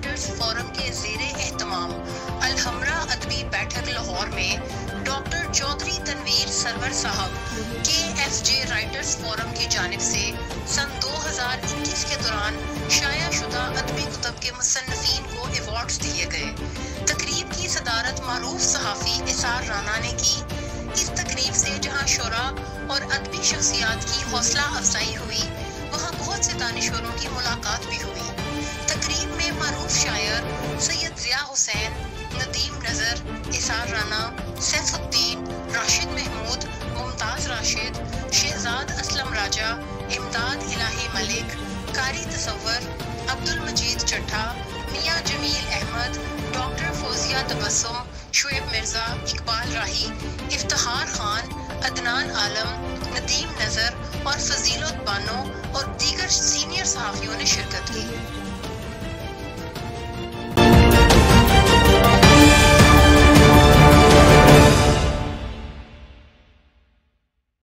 Writers forum کے زیر اہتمام الحمرا ادبی بیٹھک لاہور میں ڈاکٹر چودھری تنویر سرور صاحب KFJ رائٹرز فورم کی جانب سے سن 2021 کے دوران شائع شدہ ادبی کتب کے مصنفین کو ایوارڈز دیے گئے۔ تقریب کی صدارت معروف صحافی اسار رانا نے کی۔ اس تقریب سے جہاں شعراء اور ادبی شخصیات کی حوصلہ افزائی ہوئی، وہاں بہت سے دانشوروں کی ملاقات بھی ہوئی۔ تقریب میں معروف شاعر سید ضیاء حسین، ندیم نظر، اسار رانا، سیف الدین، راشد محمود، ممتاز راشد، شہزاد اسلم راجہ، امداد الہی ملک، قاری تصور، عبد المجید چٹھا، میاں جمیل احمد، ڈاکٹر فوزیہ تبسم، شعیب مرزا، اقبال راہی، افتخار خان، عدنان عالم، ندیم نظر اور فضیلت بانو اور دیگر سینئر صحافیوں نے شرکت کی۔